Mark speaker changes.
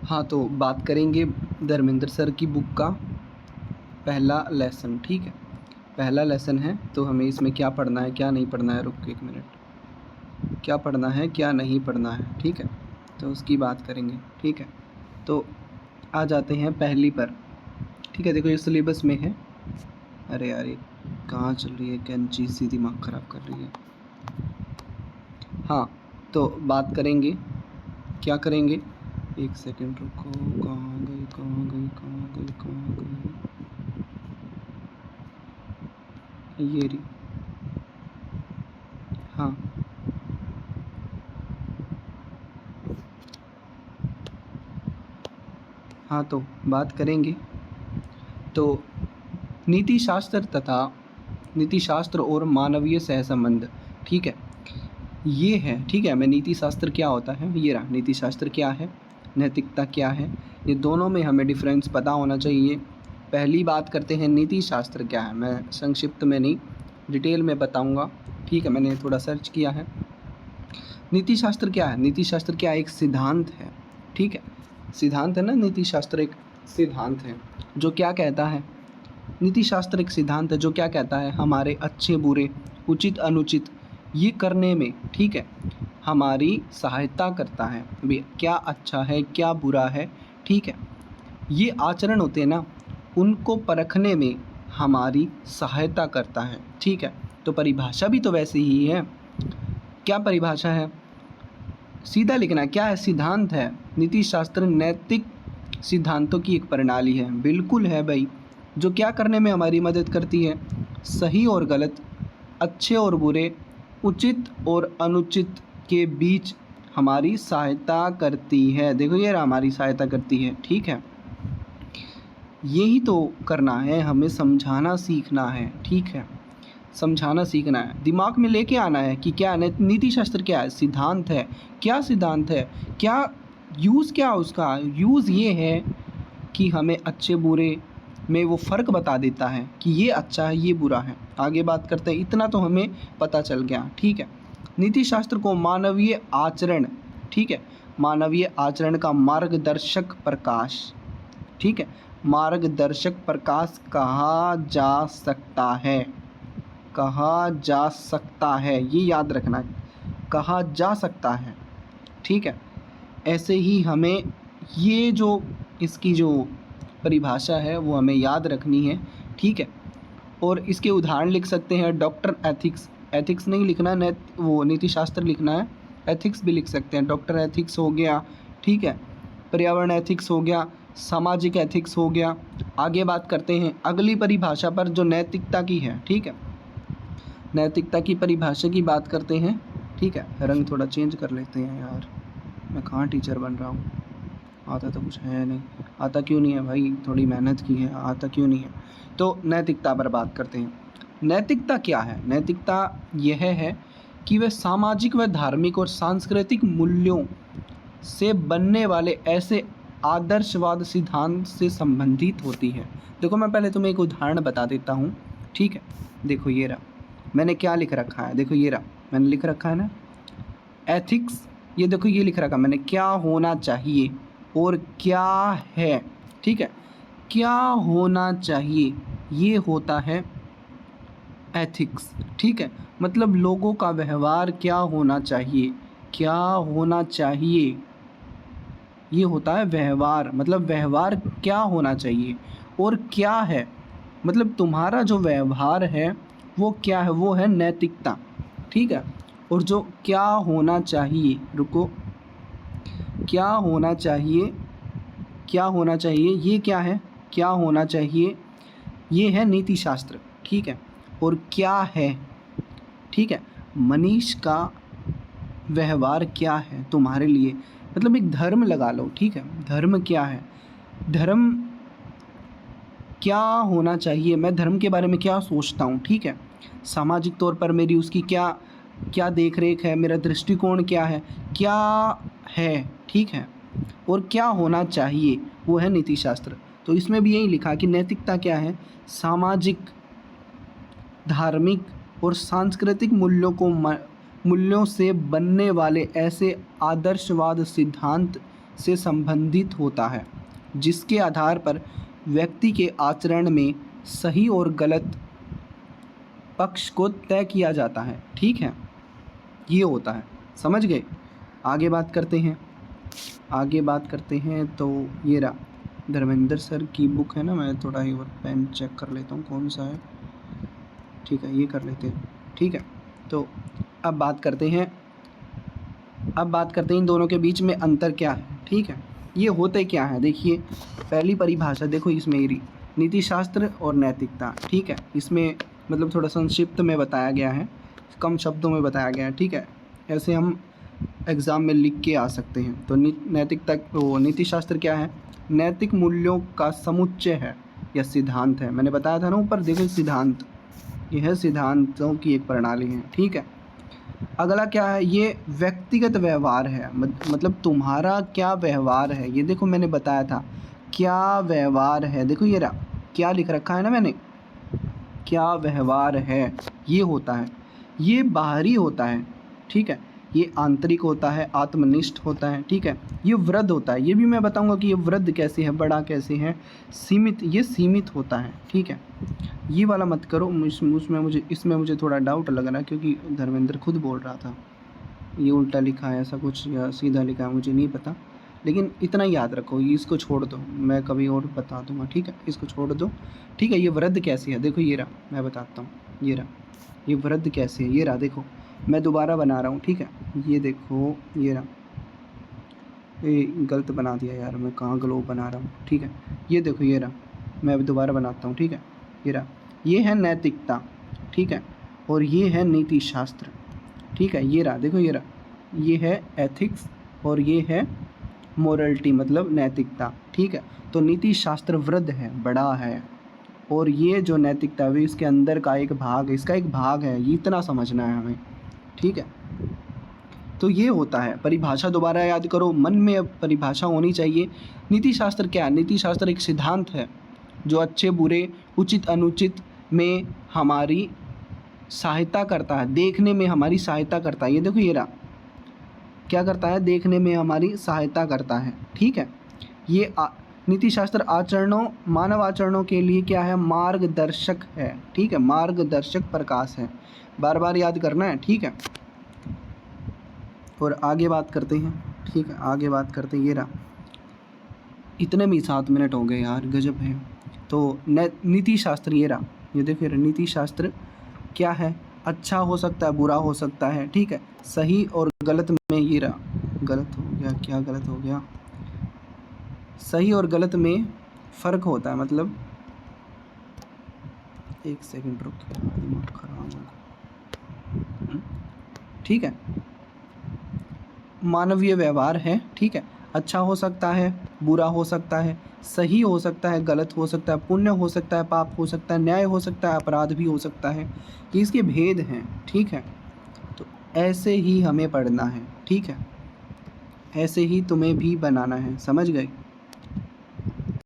Speaker 1: हाँ, तो बात करेंगे धर्मेंद्र सर की बुक का पहला लेसन, ठीक है। पहला लेसन है तो हमें इसमें क्या पढ़ना है क्या नहीं पढ़ना है, रुक एक मिनट, क्या पढ़ना है क्या नहीं पढ़ना है, ठीक है, तो उसकी बात करेंगे, ठीक है। तो आ जाते हैं पहली पर, ठीक है। देखो ये सिलेबस में है। अरे यार ये कहाँ चल रही है कैंची, सी दिमाग ख़राब कर रही है। हाँ, तो बात करेंगे, क्या करेंगे, एक सेकंड रुको, कहाँ गई कहाँ गई कहाँ गई कहाँ गई, ये रही। हाँ, हाँ, तो बात करेंगे तो नीति शास्त्र और मानवीय सहसंबंध, ठीक है, ये है, ठीक है। मैं नीति शास्त्र क्या होता है, ये रहा नीति शास्त्र क्या है, नैतिकता क्या है, ये दोनों में हमें डिफरेंस पता होना चाहिए। पहली बात करते हैं नीति शास्त्र क्या है, मैं संक्षिप्त में नहीं डिटेल में बताऊंगा, ठीक है। मैंने थोड़ा सर्च किया है। नीति शास्त्र क्या है, नीति शास्त्र क्या एक सिद्धांत है, ठीक है, सिद्धांत है ना, नीति शास्त्र एक सिद्धांत है जो क्या कहता है, नीति शास्त्र एक सिद्धांत है जो क्या कहता है, हमारे अच्छे बुरे उचित अनुचित ये करने में, ठीक है, हमारी सहायता करता है। अभी क्या अच्छा है क्या बुरा है, ठीक है, ये आचरण होते हैं ना, उनको परखने में हमारी सहायता करता है, ठीक है। तो परिभाषा भी तो वैसे ही है। क्या परिभाषा है, सीधा लिखना है, क्या है, सिद्धांत है। नीति शास्त्र नैतिक सिद्धांतों की एक प्रणाली है, बिल्कुल है भाई, जो क्या करने में हमारी मदद करती है, सही और गलत, अच्छे और बुरे, उचित और अनुचित के बीच हमारी सहायता करती है। देखो ये हमारी सहायता करती है, ठीक है। यही तो करना है, हमें समझाना सीखना है, ठीक है, समझाना सीखना है, दिमाग में लेके आना है कि क्या नीति शास्त्र क्या है, सिद्धांत है। क्या सिद्धांत है, क्या यूज़, क्या उसका यूज़ ये है कि हमें अच्छे बुरे में वो फ़र्क बता देता है कि ये अच्छा है ये बुरा है। आगे बात करते हैं, इतना तो हमें पता चल गया, ठीक है। नीति शास्त्र को मानवीय आचरण, ठीक है, मानवीय आचरण का मार्गदर्शक प्रकाश, ठीक है, मार्गदर्शक प्रकाश कहा जा सकता है, कहा जा सकता है, ये याद रखना, कहा जा सकता है, ठीक है। ऐसे ही हमें ये जो इसकी जो परिभाषा है वो हमें याद रखनी है, ठीक है। और इसके उदाहरण लिख सकते हैं, डॉक्टर एथिक्स, एथिक्स नहीं लिखना है, वो नीति शास्त्र लिखना है, एथिक्स भी लिख सकते हैं, डॉक्टर एथिक्स हो गया, ठीक है, पर्यावरण एथिक्स हो गया, सामाजिक एथिक्स हो गया। आगे बात करते हैं अगली परिभाषा पर जो नैतिकता की है, ठीक है, नैतिकता की परिभाषा की बात करते हैं, ठीक है। रंग थोड़ा चेंज कर लेते हैं यार, मैं कहाँ टीचर बन रहा हूँ, आता तो कुछ है नहीं, आता क्यों नहीं है भाई, थोड़ी मेहनत की है, आता क्यों नहीं है। तो नैतिकता पर बात करते हैं। नैतिकता क्या है, नैतिकता यह है कि वह सामाजिक व धार्मिक और सांस्कृतिक मूल्यों से बनने वाले ऐसे आदर्शवाद सिद्धांत से संबंधित होती है। देखो मैं पहले तुम्हें एक उदाहरण बता देता हूँ, ठीक है। देखो ये रहा, मैंने क्या लिख रखा है, देखो ये रहा, मैंने लिख रखा है ना एथिक्स, ये देखो ये लिख रखा मैंने, क्या होना चाहिए और क्या है, ठीक है, क्या होना चाहिए ये होता है एथिक्स, ठीक है, मतलब लोगों का व्यवहार क्या होना चाहिए, क्या होना चाहिए ये होता है व्यवहार, मतलब व्यवहार क्या होना चाहिए, और क्या है मतलब तुम्हारा जो व्यवहार है वो क्या है, वो है नैतिकता, ठीक है। और जो क्या होना चाहिए, रुको, क्या होना चाहिए, क्या होना चाहिए ये क्या है, क्या होना चाहिए ये है नीति शास्त्र, ठीक है। और क्या है, ठीक है, मनीष का व्यवहार क्या है तुम्हारे लिए, मतलब एक धर्म लगा लो, ठीक है, धर्म क्या है, धर्म क्या होना चाहिए, मैं धर्म के बारे में क्या सोचता हूँ, ठीक है, सामाजिक तौर पर मेरी उसकी क्या क्या देख रेख है, मेरा दृष्टिकोण क्या है, ठीक है, और क्या होना चाहिए वो है नीति शास्त्र। तो इसमें भी यही लिखा कि नैतिकता क्या है, सामाजिक धार्मिक और सांस्कृतिक मूल्यों से बनने वाले ऐसे आदर्शवाद सिद्धांत से संबंधित होता है, जिसके आधार पर व्यक्ति के आचरण में सही और गलत पक्ष को तय किया जाता है। ठीक है, ये होता है, समझ गए। आगे बात करते हैं, तो ये रहा धर्मेंद्र सर की बुक है ना, मैं थोड़ा एक बार पेन चेक कर लेता हूँ कौन सा है। ठीक है, ये कर लेते हैं। ठीक है, तो अब बात करते हैं इन दोनों के बीच में अंतर क्या है। ठीक है, ये होते क्या है, देखिए पहली परिभाषा देखो इसमें ये नीति शास्त्र और नैतिकता। ठीक है, इसमें मतलब थोड़ा संक्षिप्त में बताया गया है, कम शब्दों में बताया गया है। ठीक है, ऐसे हम एग्ज़ाम में लिख के आ सकते हैं। तो नीति शास्त्र क्या है, नैतिक मूल्यों का समुच्चय है या सिद्धांत है। मैंने बताया था ना ऊपर, देखो सिद्धांत, यह सिद्धांतों की एक प्रणाली है। ठीक है, अगला क्या है, ये व्यक्तिगत व्यवहार है, मतलब तुम्हारा क्या व्यवहार है। ये देखो मैंने बताया था क्या व्यवहार है, देखो ये रहा, क्या लिख रखा है ना मैंने, क्या व्यवहार है, ये होता है, ये बाहरी होता है। ठीक है, ये आंतरिक होता है, आत्मनिष्ठ होता है। ठीक है, ये वृद्ध होता है, ये भी मैं बताऊंगा कि ये वृद्ध कैसे है, बड़ा कैसे है, सीमित, ये सीमित होता है। ठीक है, ये वाला मत करो, इसमें मुझे थोड़ा डाउट लग रहा है, क्योंकि धर्मेंद्र खुद बोल रहा था ये उल्टा लिखा है ऐसा कुछ या सीधा लिखा है, मुझे नहीं पता, लेकिन इतना याद रखो, इसको छोड़ दो, मैं कभी और बता दूंगा। ठीक है, इसको छोड़ दो। ठीक है, ये वृद्ध कैसी है, देखो ये रहा, मैं बताता हूँ, ये रहा, ये वृद्ध कैसे है, ये रहा, देखो मैं दोबारा बना रहा हूँ। ठीक है, ये देखो ये रहा, ये गलत बना दिया यार, मैं कहाँ ग्लोब बना रहा हूँ। ठीक है, ये देखो ये रहा, मैं अभी दोबारा बनाता हूँ। ठीक है, ये रहा, ये है नैतिकता। ठीक है, और ये है नीति शास्त्र। ठीक है, ये रहा, देखो ये रहा, ये है एथिक्स और ये है मोरलिटी, मतलब नैतिकता। ठीक है, तो नीति शास्त्र वृद्ध है, बड़ा है, और ये जो नैतिकता है इसके अंदर का एक भाग है, इसका एक भाग है, ये इतना समझना है हमें। ठीक है, तो ये होता है। परिभाषा दोबारा याद करो, मन में अब परिभाषा होनी चाहिए। नीति शास्त्र क्या है, नीति शास्त्र एक सिद्धांत है जो अच्छे बुरे, उचित अनुचित में हमारी सहायता करता है, देखने में हमारी सहायता करता है। ये देखो ये रहा, क्या करता है, देखने में हमारी सहायता करता है। ठीक है, ये नीति शास्त्र आचरणों, मानव आचरणों के लिए क्या है, मार्गदर्शक है। ठीक है, मार्गदर्शक प्रकाश है, बार बार याद करना है। ठीक है, और आगे बात करते हैं। ठीक है, आगे बात करते हैं, ये रहा, इतने में 7 मिनट हो गए यार, गजब है। तो नीति शास्त्र ये रहा, ये देखिए नीति शास्त्र क्या है, अच्छा हो सकता है, बुरा हो सकता है। ठीक है, सही और गलत में, ये रहा, गलत हो गया, क्या गलत हो गया, सही और गलत में फ़र्क होता है, मतलब एक सेकंड रुक, दिमाग खराब हो। ठीक है, मानवीय व्यवहार है। ठीक है, अच्छा हो सकता है, बुरा हो सकता है, सही हो सकता है, गलत हो सकता है, पुण्य हो सकता है, पाप हो सकता है, न्याय हो सकता है, अपराध भी हो सकता है, ये इसके भेद हैं। ठीक है, तो ऐसे ही हमें पढ़ना है। ठीक है, ऐसे ही तुम्हें भी बनाना है, समझ गए।